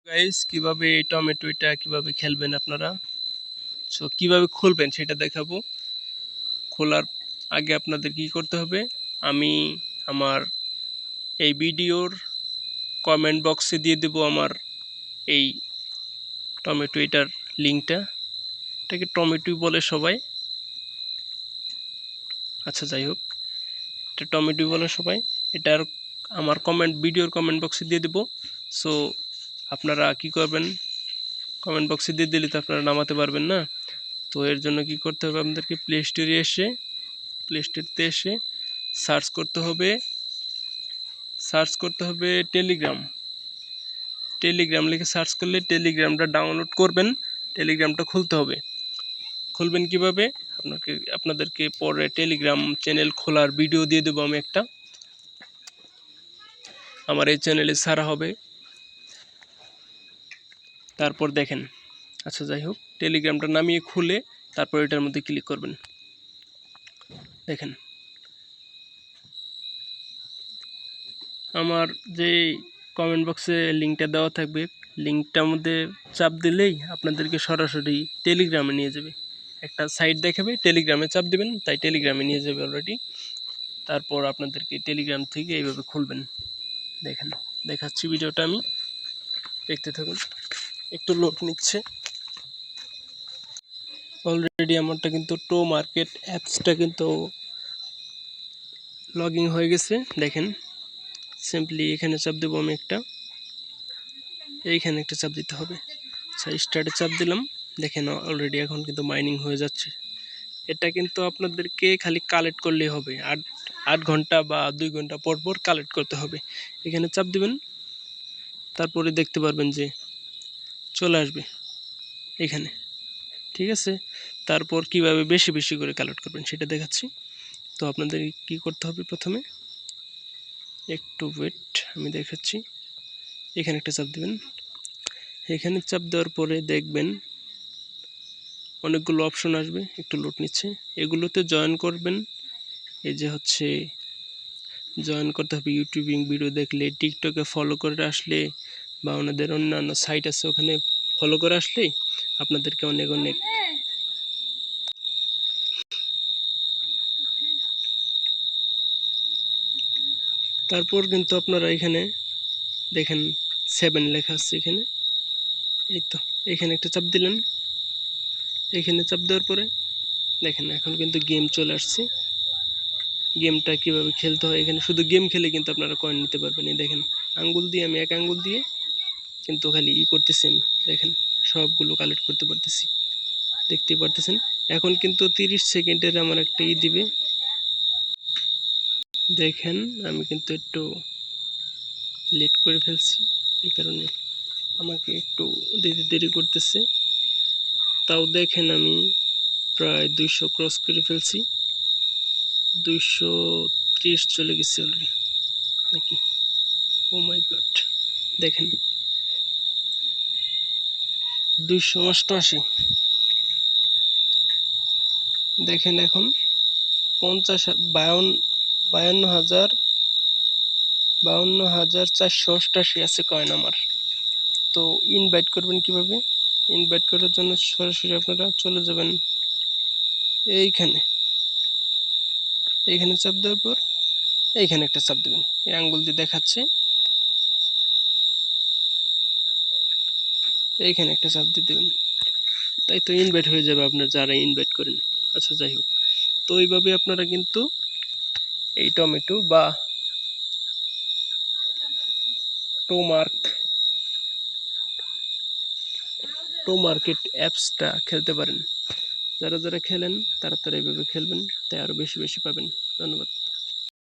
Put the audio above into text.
Guys কিভাবে এই tomato এটা কিভাবে খেলবেন আপনারা, সো কিভাবে খুলবেন সেটা দেখাবো। খোলার আগে আপনাদের কি করতে হবে, আমি আমার এই ভিডিওর কমেন্ট বক্সে দিয়ে দেব আমার এই টমেটো এটার লিঙ্কটা। এটাকে টমেটোই বলে সবাই, আচ্ছা যাই হোক, এটা টমেটোই বলে সবাই। এটার আমার ভিডিওর কমেন্ট বক্সে দিয়ে দেব। সো আপনারা কি করবেন, কমেন্ট বক্সে দিয়ে দিলে তো আপনারা নামাতে পারবেন না। তো এর জন্য কি করতে হবে, আপনাদেরকে প্লে স্টোরে এসে সার্চ করতে হবে টেলিগ্রাম লিখে সার্চ করলে টেলিগ্রামটা ডাউনলোড করবেন। টেলিগ্রামটা খুলবেন কিভাবে, আপনাদেরকে পরে টেলিগ্রাম চ্যানেল খোলার ভিডিও দিয়ে দেবো আমি একটা, আমার এই চ্যানেলে ছাড়া হবে, তারপর দেখেন। আচ্ছা যাই হোক, টেলিগ্রামটা নামিয়ে খুলে তারপর এটার মধ্যে ক্লিক করবেন। দেখেন আমার যে কমেন্ট বক্সে লিঙ্কটা দেওয়া থাকবে, লিঙ্কটার মধ্যে চাপ দিলেই আপনাদেরকে সরাসরি টেলিগ্রামে নিয়ে যাবে। একটা সাইট দেখাবে, টেলিগ্রামে চাপ দিবেন, তাই টেলিগ্রামে নিয়ে যাবে অলরেডি। তারপর আপনাদেরকে টেলিগ্রাম থেকে এইভাবে খুলবেন। দেখেন দেখাচ্ছি ভিডিওটা, আমি দেখতে থাকুন, একটু লোড নিচ্ছে। অলরেডি আমারটা কিন্তু টো মার্কেট অ্যাপসটা কিন্তু লগ ইন হয়ে গেছে। দেখেন সিম্পলি এখানে চাপ দেবো আমি এইখানে একটা চাপ দিতে হবে। আচ্ছা স্টার্টে চাপ দিলাম, দেখেন অলরেডি এখন কিন্তু মাইনিং হয়ে যাচ্ছে। এটা কিন্তু আপনাদেরকে খালি কালেক্ট করলেই হবে, 8 ঘন্টা বা 2 ঘন্টা পর পর কালেক্ট করতে হবে। এখানে চাপ দিবেন, তারপরে দেখতে পারবেন যে চলে আসবে এখানে, ঠিক আছে। তারপর কিভাবে বেশি বেশি করে কালেক্ট করবেন সেটা দেখাচ্ছি। তো আপনাদের কি করতে হবে, প্রথমে একটু ওয়েট, আমি দেখাচ্ছি। এখানে একটা চাপ দিবেন, এখানে চাপ দেওয়ার পরে দেখবেন অনেকগুলো অপশন আসবে, একটু লোড নিচ্ছে। এগুলোতে জয়েন করবেন। এই যে হচ্ছে জয়েন করতে হবে, ইউটিউবিং ভিডিও দেখলে, টিকটকে ফলো করে আসলে, বা ওনাদের অন্যান্য সাইট আছে ওখানে ফলো করে আসলে আপনাদেরকে অনেক অনেক তারপর কিন্তু আপনারা এখানে দেখেন 7 লেখা আছে এখানে, এই তো এখানে একটা চাপ দিলেন। এখানে চাপ দেওয়ার পরে দেখেন এখন কিন্তু গেম চলে আসছে। গেমটা কিভাবে খেলতে হয়, এখানে শুধু গেম খেলে কিন্তু আপনারা কয়েন নিতে পারবেন। এই দেখেন আঙ্গুল দিয়ে, আমি এক আঙ্গুল দিয়ে কিন্তু খালি করতেছি আমি, দেখেন সবগুলো কালেক্ট করতে পারতেছি, দেখতে পারতেছেন। এখন কিন্তু 30 সেকেন্ডের আমার একটা দিবে, দেখেন আমি কিন্তু একটু লেট করে ফেলছি, এই কারণে আমাকে একটু দিতে দেরি করতেছে। তাও দেখেন আমি প্রায় 200 ক্রস করে ফেলছি, 230 চলে গেছে অলরেডি নাকি, ও মাই গড। দেখেন 288, দেখেন এখন 52,488 আছে কয়েন আমার। তো ইনভাইট করবেন কিভাবে, ইনভাইট করার জন্য সরাসরি আপনারা চলে যাবেন এইখানে চাপ দেওয়ার পর এইখানে একটা চাপ দেবেন, এই আঙ্গুল দিয়ে দেখাচ্ছে, এইখানে একটা চাপ দিয়ে দেবেন, তাই তো ইনভাইট হয়ে যাবে আপনার যারা ইনভাইট করেন। আচ্ছা যাই হোক, তো এইভাবে আপনারা কিন্তু এই টমেটো বা টো মার্কেট অ্যাপসটা খেলতে পারেন। যারা যারা খেলেন তারা এইভাবে খেলবেন, তাই আরও বেশি বেশি পাবেন। ধন্যবাদ।